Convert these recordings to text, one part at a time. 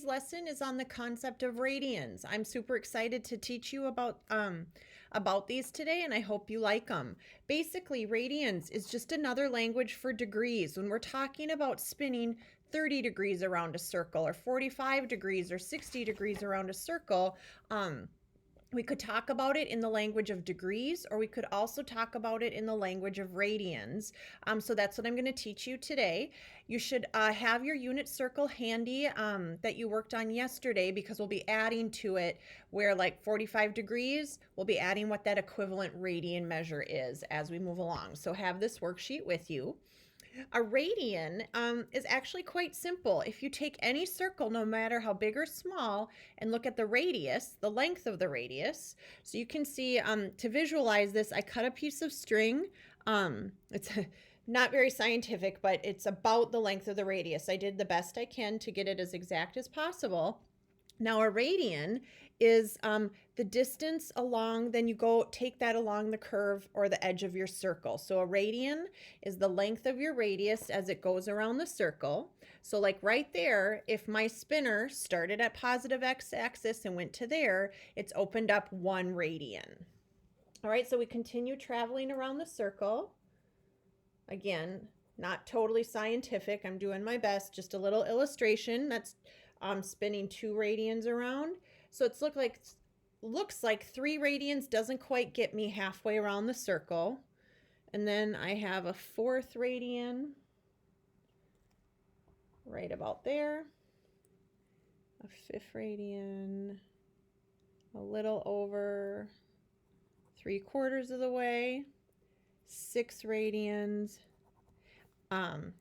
lesson is on the concept of radians. I'm super excited to teach you about these today, and I hope you like them. Basically, radians is just another language for degrees. When we're talking about spinning 30 degrees around a circle, or 45 degrees, or 60 degrees around a circle, we could talk about it in the language of degrees, or we could also talk about it in the language of radians. So that's what I'm going to teach you today. You should have your unit circle handy that you worked on yesterday, because we'll be adding to it where like 45 degrees, we'll be adding what that equivalent radian measure is as we move along. So have this worksheet with you. A radian is actually quite simple. If you take any circle, no matter how big or small, and look at the radius, the length of the radius, so you can see, to visualize this, I cut a piece of string. It's not very scientific, but it's about the length of the radius. I did the best I can to get it as exact as possible. Now, a radian is the distance along, then you go take that along the curve or the edge of your circle. So a radian is the length of your radius as it goes around the circle. So like right there, if my spinner started at positive x-axis and went to there, it's opened up 1 radian. All right, so we continue traveling around the circle. Again, not totally scientific. I'm doing my best, just a little illustration. That's spinning 2 radians around. So it's looks like 3 radians doesn't quite get me halfway around the circle. And then I have a 4th radian right about there, a 5th radian a little over 3/4 of the way, 6 radians, and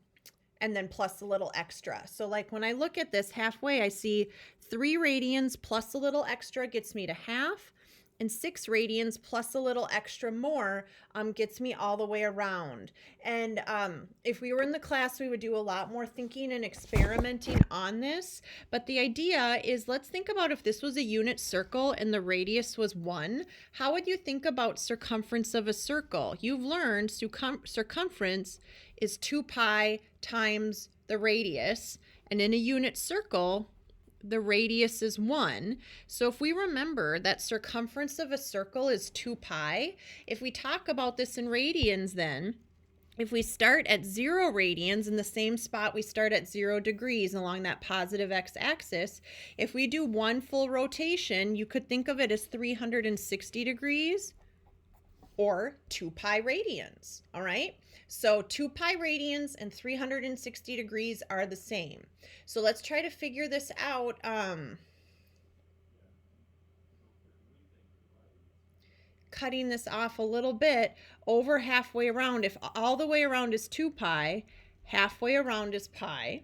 then plus a little extra. So like when I look at this halfway, I see 3 radians plus a little extra gets me to half, and 6 radians plus a little extra more gets me all the way around. And if we were in the class, we would do a lot more thinking and experimenting on this. But the idea is, let's think about if this was a unit circle and the radius was 1. How would you think about circumference of a circle? You've learned circumference is 2 pi times the radius, and in a unit circle, the radius is 1. So if we remember that circumference of a circle is 2 pi, if we talk about this in radians, then if we start at 0 radians in the same spot we start at 0 degrees along that positive x-axis, if we do 1 full rotation, you could think of it as 360 degrees or 2 pi radians. All right, so 2 pi radians and 360 degrees are the same. So let's try to figure this out. Cutting this off a little bit, over halfway around, if all the way around is 2 pi, halfway around is pi.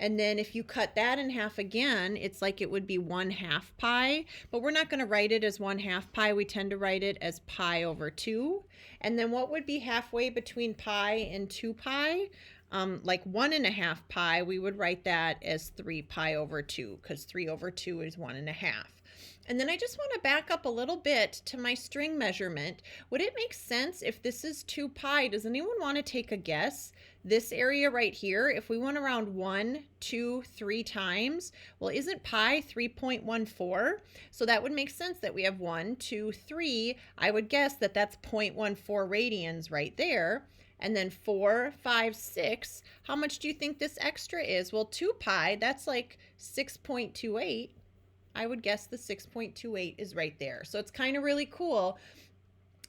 And then if you cut that in half again, it's like it would be 1/2 pi, but we're not going to write it as 1/2 pi. We tend to write it as pi over 2. And then what would be halfway between pi and 2 pi? Like 1.5 pi, we would write that as 3 pi over 2, because 3 over 2 is 1.5. And then I just want to back up a little bit to my string measurement. Would it make sense if this is 2 pi? Does anyone want to take a guess? This area right here, if we went around 1, 2, 3 times, well, isn't pi 3.14? So that would make sense that we have 1, 2, 3. I would guess that that's 0.14 radians right there. And then 4, 5, 6. How much do you think this extra is? Well, 2 pi, that's like 6.28. I would guess the 6.28 is right there. So it's kind of really cool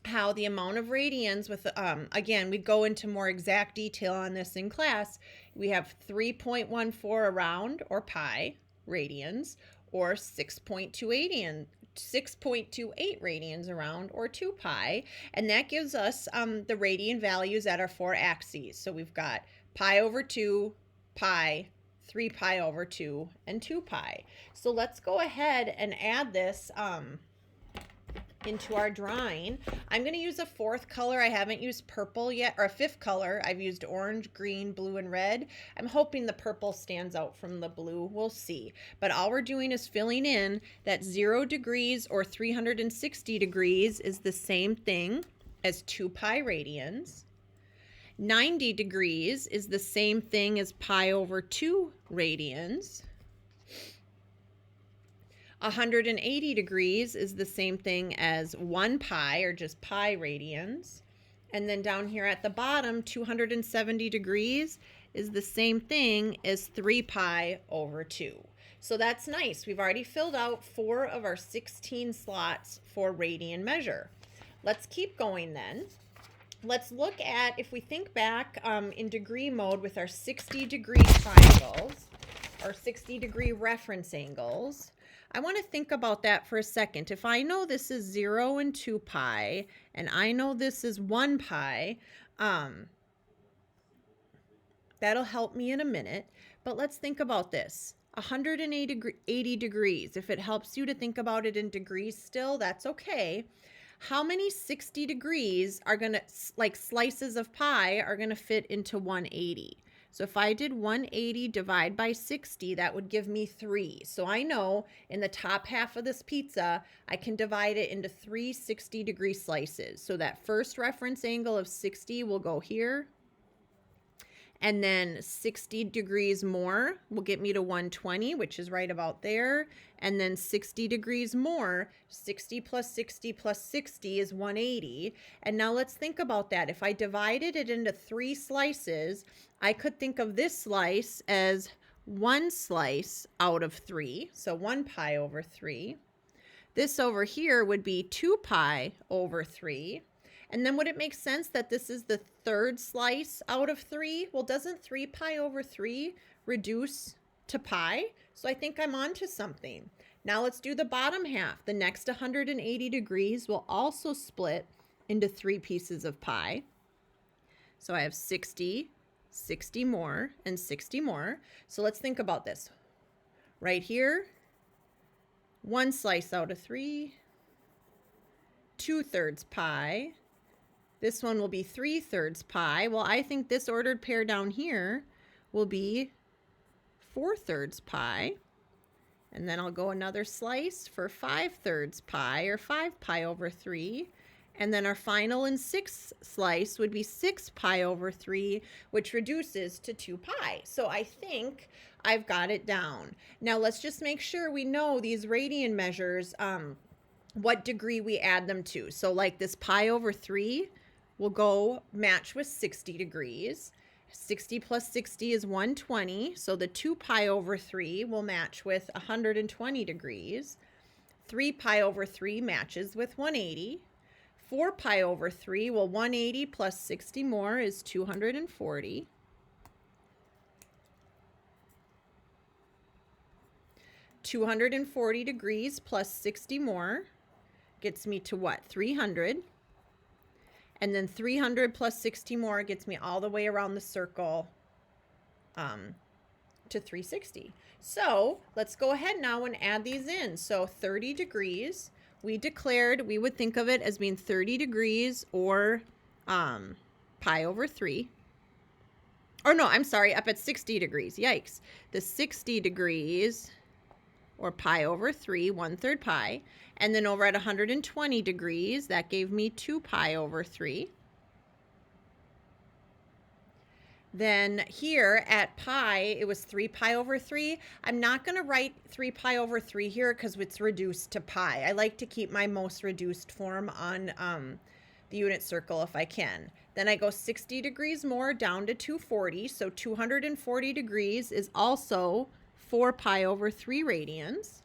how the amount of radians with, again, we go into more exact detail on this in class. We have 3.14 around, or pi radians, or 6.28 radians around, or 2 pi. And that gives us the radian values at our 4 axes. So we've got pi over 2, pi, 3 pi over 2, and 2 pi. So let's go ahead and add this into our drawing. I'm going to use a 4th color. I haven't used purple yet, or a 5th color. I've used orange, green, blue, and red. I'm hoping the purple stands out from the blue. We'll see. But all we're doing is filling in that 0 degrees or 360 degrees is the same thing as 2 pi radians. 90 degrees is the same thing as pi over 2 radians. 180 degrees is the same thing as 1 pi, or just pi radians. And then down here at the bottom, 270 degrees is the same thing as 3 pi over 2. So that's nice. We've already filled out 4 of our 16 slots for radian measure. Let's keep going then. Let's look at, if we think back in degree mode with our 60-degree triangles, our 60-degree reference angles, I want to think about that for a second. If I know this is 0 and 2 pi, and I know this is 1 pi, that'll help me in a minute. But let's think about this. 180 degrees. If it helps you to think about it in degrees still, that's okay. How many 60 degrees are going to, like slices of pie, are going to fit into 180? So if I did 180 divide by 60, that would give me 3. So I know in the top half of this pizza, I can divide it into 3 60-degree slices. So that first reference angle of 60 will go here. And then 60 degrees more will get me to 120, which is right about there. And then 60 degrees more, 60 plus 60 plus 60 is 180. And now let's think about that. If I divided it into 3 slices, I could think of this slice as 1 slice out of 3. So 1 pi over 3. This over here would be 2 pi over 3. And then would it make sense that this is the 3rd slice out of 3? Well, doesn't 3 pi over 3 reduce to pi? So I think I'm onto something. Now let's do the bottom half. The next 180 degrees will also split into 3 pieces of pie. So I have 60, 60 more, and 60 more. So let's think about this. Right here, 1 slice out of 3, 2/3 pi. This one will be 3/3 pi. Well, I think this ordered pair down here will be 4/3 pi. And then I'll go another slice for 5/3 pi, or 5 pi over 3. And then our final and 6th slice would be 6 pi over 3, which reduces to 2 pi. So I think I've got it down. Now let's just make sure we know these radian measures, what degree we add them to. So like this pi over 3 will go match with 60 degrees. 60 plus 60 is 120. So the 2 pi over 3 will match with 120 degrees. 3 pi over 3 matches with 180. 4 pi over 3, well, 180 plus 60 more is 240. 240 degrees plus 60 more gets me to what? 300. And then 300 plus 60 more gets me all the way around the circle to 360. So let's go ahead now and add these in. So 30 degrees, we declared we would think of it as being 30 degrees or pi over 3. Or no, I'm sorry, up at 60 degrees. Yikes. The 60 degrees or pi over 3, 1/3 pi. And then over at 120 degrees, that gave me 2 pi over 3. Then here at pi, it was 3 pi over 3. I'm not going to write 3 pi over 3 here because it's reduced to pi. I like to keep my most reduced form on the unit circle if I can. Then I go 60 degrees more down to 240. So 240 degrees is also 4 pi over 3 radians.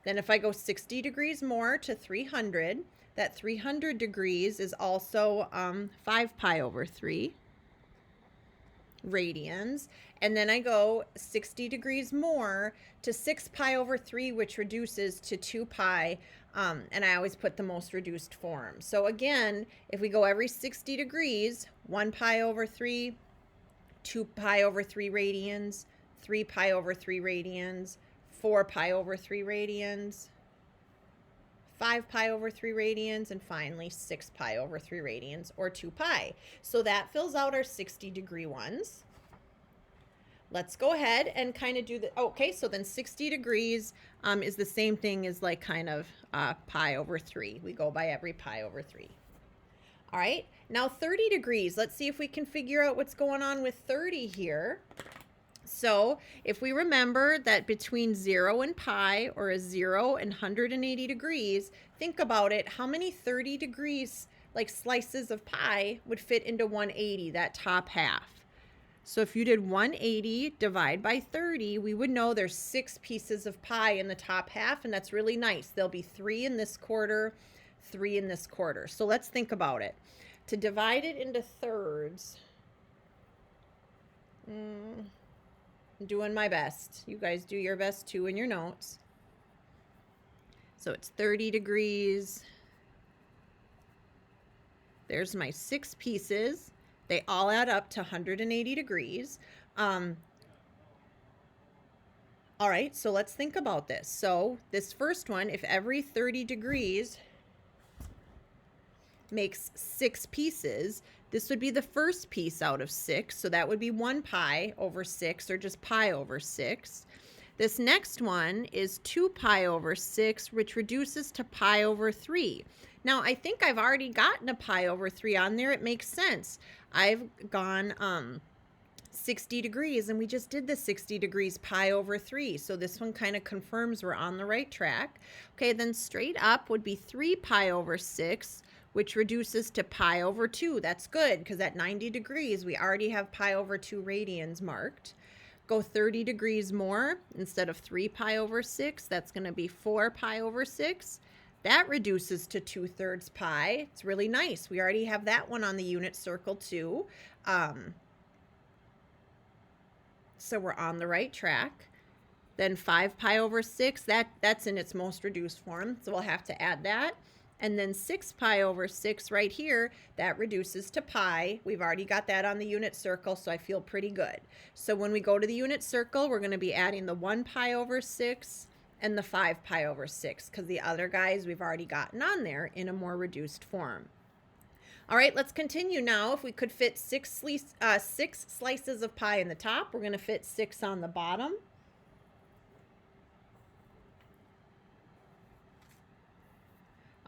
Then if I go 60 degrees more to 300, that 300 degrees is also 5 pi over 3 radians. And then I go 60 degrees more to 6 pi over 3, which reduces to 2 pi. And I always put the most reduced form. So again, if we go every 60 degrees, 1 pi over 3, 2 pi over 3 radians, 3 pi over 3 radians, 4 pi over 3 radians, 5 pi over 3 radians, and finally 6 pi over 3 radians, or 2 pi. So that fills out our 60-degree ones. Let's go ahead and kind of do the, okay, so then 60 degrees is the same thing as like kind of pi over 3. We go by every pi over 3. All right, now 30 degrees. Let's see if we can figure out what's going on with 30 here. So if we remember that between 0 and pi, or a 0 and 180 degrees, think about it. How many 30 degrees, like slices of pie, would fit into 180, that top half? So if you did 180 divide by 30, we would know there's 6 pieces of pie in the top half, and that's really nice. There'll be 3 in this quarter, 3 in this quarter. So let's think about it. To divide it into thirds, I'm doing my best. You guys do your best too in your notes. So it's 30 degrees. There's my 6 pieces. They all add up to 180 degrees. All right, so let's think about this. So this first one, if every 30 degrees makes 6 pieces, this would be the first piece out of 6. So that would be 1 pi over 6, or just pi over 6. This next one is 2 pi over 6, which reduces to pi over 3. Now, I think I've already gotten a pi over 3 on there. It makes sense. I've gone 60 degrees, and we just did the 60 degrees pi over 3. So this one kind of confirms we're on the right track. Okay, then straight up would be 3 pi over 6, which reduces to pi over 2. That's good, because at 90 degrees, we already have pi over 2 radians marked. Go 30 degrees more, instead of 3 pi over 6, that's going to be 4 pi over 6. That reduces to 2/3 pi. It's really nice. We already have that one on the unit circle too. So we're on the right track. Then 5 pi over 6, that's in its most reduced form, so we'll have to add that. And then 6 pi over 6 right here, that reduces to pi. We've already got that on the unit circle, so I feel pretty good. So when we go to the unit circle, we're going to be adding the 1 pi over 6 and the 5 pi over 6, because the other guys we've already gotten on there in a more reduced form. All right, let's continue now. If we could fit 6 slices of pie in the top, we're going to fit 6 on the bottom.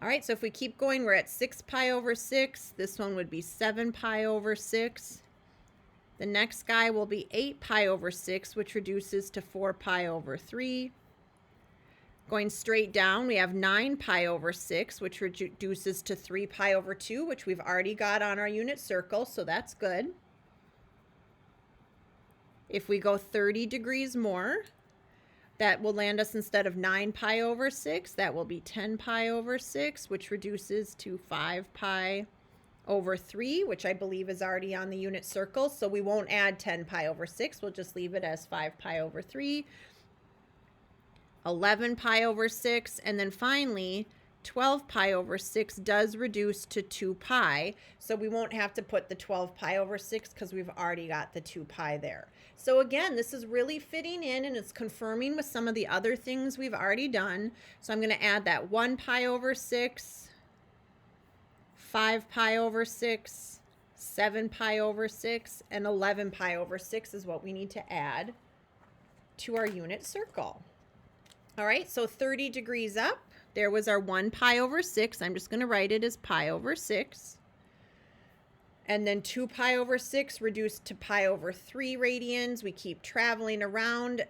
All right, so if we keep going, we're at 6 pi over 6. This one would be 7 pi over 6. The next guy will be 8 pi over 6, which reduces to 4 pi over 3. Going straight down, we have 9 pi over 6, which reduces to 3 pi over 2, which we've already got on our unit circle, so that's good. If we go 30 degrees more, that will land us, instead of 9 pi over 6, that will be 10 pi over 6, which reduces to 5 pi over 3, which I believe is already on the unit circle, so we won't add 10 pi over 6. We'll just leave it as 5 pi over 3. 11 pi over 6, and then finally 12 pi over 6 does reduce to 2 pi, so we won't have to put the 12 pi over 6 because we've already got the 2 pi there. So again, this is really fitting in, and it's confirming with some of the other things we've already done. So I'm going to add that 1 pi over 6, 5 pi over 6, 7 pi over 6, and 11 pi over 6 is what we need to add to our unit circle. All right, so 30 degrees up, there was our 1 pi over 6. I'm just going to write it as pi over 6. And then 2 pi over 6 reduced to pi over 3 radians. We keep traveling around.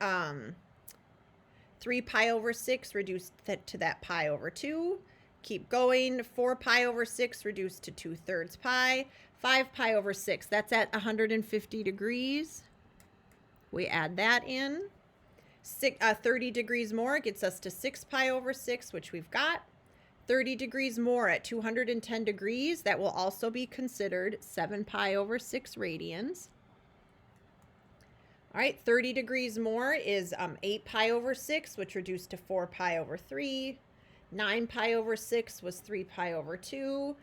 3 pi over 6 reduced to that pi over 2. Keep going. 4 pi over 6 reduced to 2/3 pi. 5 pi over 6, that's at 150 degrees. We add that in. 30 degrees more gets us to 6 pi over 6, which we've got. 30 degrees more at 210 degrees, that will also be considered 7 pi over 6 radians. All right, 30 degrees more is 8 pi over 6, which reduced to 4 pi over 3. 9 pi over 6 was 3 pi over 2.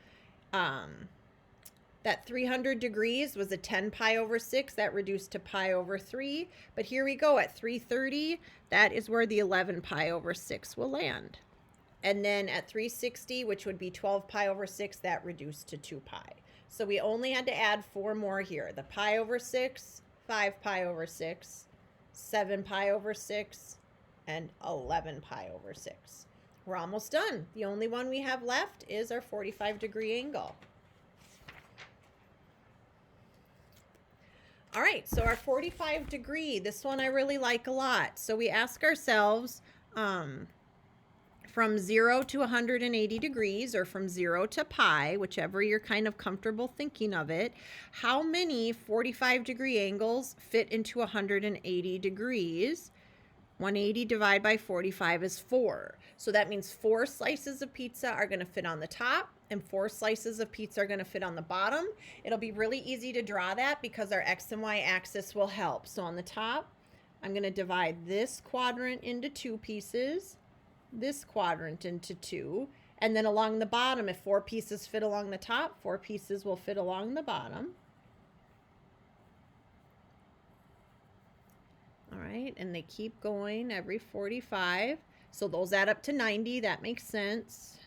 That 300 degrees was a 10 pi over 6. That reduced to pi over 3. But here we go at 330. That is where the 11 pi over 6 will land. And then at 360, which would be 12 pi over 6, that reduced to 2 pi. So we only had to add 4 more here. The pi over 6, 5 pi over 6, 7 pi over 6, and 11 pi over 6. We're almost done. The only one we have left is our 45-degree angle. All right, so our 45 degree, this one I really like a lot. So we ask ourselves, from 0 to 180 degrees, or from 0 to pi, whichever you're kind of comfortable thinking of it, how many 45 degree angles fit into 180 degrees? 180 divided by 45 is 4. So that means 4 slices of pizza are going to fit on the top and 4 slices of pizza are going to fit on the bottom. It'll be really easy to draw that because our X and Y axis will help. So on the top, I'm going to divide this quadrant into 2 pieces, this quadrant into 2, and then along the bottom, if 4 pieces fit along the top, 4 pieces will fit along the bottom. All right, and they keep going every 45. So those add up to 90. That makes sense.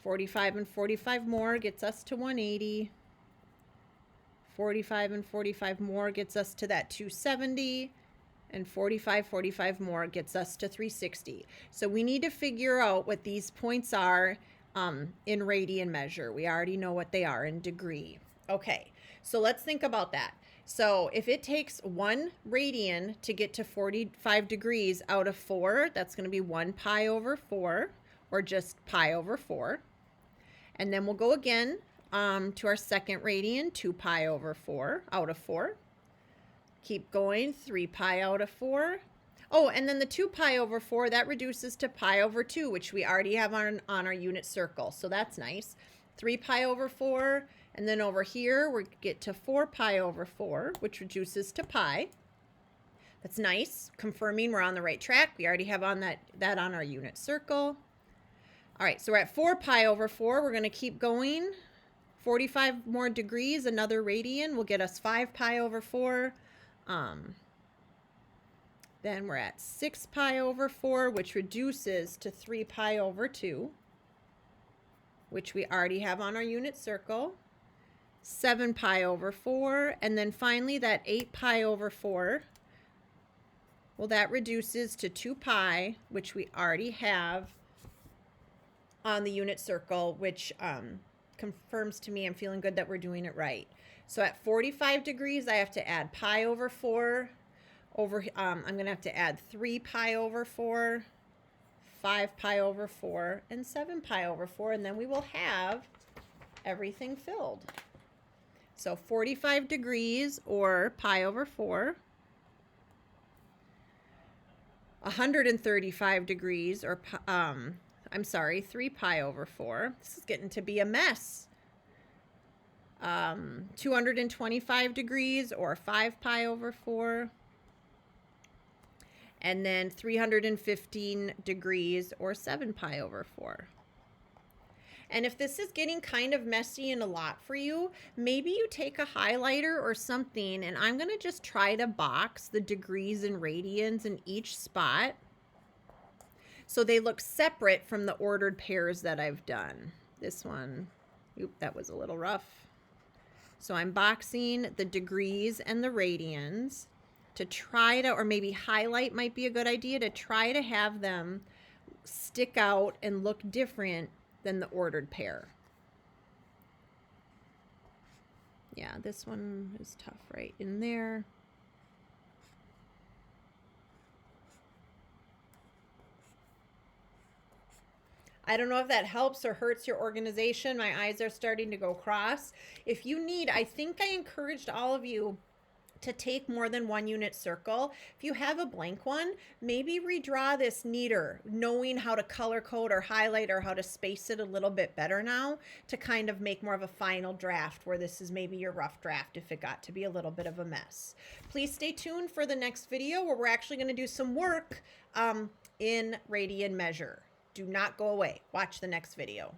45 and 45 more gets us to 180. 45 and 45 more gets us to that 270. And 45 more gets us to 360. So we need to figure out what these points are in radian measure. We already know what they are in degree. Okay, so let's think about that. So if it takes 1 radian to get to 45 degrees out of 4, that's going to be 1 pi over 4, or just pi over 4. And then we'll go again to our second radian, 2 pi over 4 out of 4. Keep going, 3 pi out of 4. Oh, and then the 2 pi over 4, that reduces to pi over 2, which we already have on our unit circle. So that's nice. 3 pi over 4. And then over here, we get to 4 pi over 4, which reduces to pi. That's nice, confirming we're on the right track. We already have on that on our unit circle. All right, so we're at 4 pi over 4. We're going to keep going. 45 more degrees, another radian will get us 5 pi over 4. Then we're at 6 pi over 4, which reduces to 3 pi over 2, which we already have on our unit circle. 7 pi over 4, and then finally that 8 pi over 4, well, that reduces to 2 pi, which we already have on the unit circle, which confirms to me I'm feeling good that we're doing it right. So at 45 degrees, I have to add pi over 4. I'm going to have to add 3 pi over 4, 5 pi over 4, and 7 pi over 4, and then we will have everything filled. So 45 degrees, or pi over 4. 135 degrees, or 3 pi over 4. This is getting to be a mess. 225 degrees, or 5 pi over 4. And then 315 degrees, or 7 pi over 4. And if this is getting kind of messy and a lot for you, maybe you take a highlighter or something, and I'm going to just try to box the degrees and radians in each spot so they look separate from the ordered pairs that I've done. This one, that was a little rough. So I'm boxing the degrees and the radians to try to, or maybe highlight might be a good idea, to try to have them stick out and look different than the ordered pair. Yeah, this one is tough right in there. I don't know if that helps or hurts your organization. My eyes are starting to go cross. If you need, I think I encouraged all of you to take more than one unit circle. If you have a blank one, maybe redraw this neater, knowing how to color code or highlight or how to space it a little bit better now to kind of make more of a final draft, where this is maybe your rough draft if it got to be a little bit of a mess. Please stay tuned for the next video where we're actually going to do some work in radian measure. Do not go away. Watch the next video.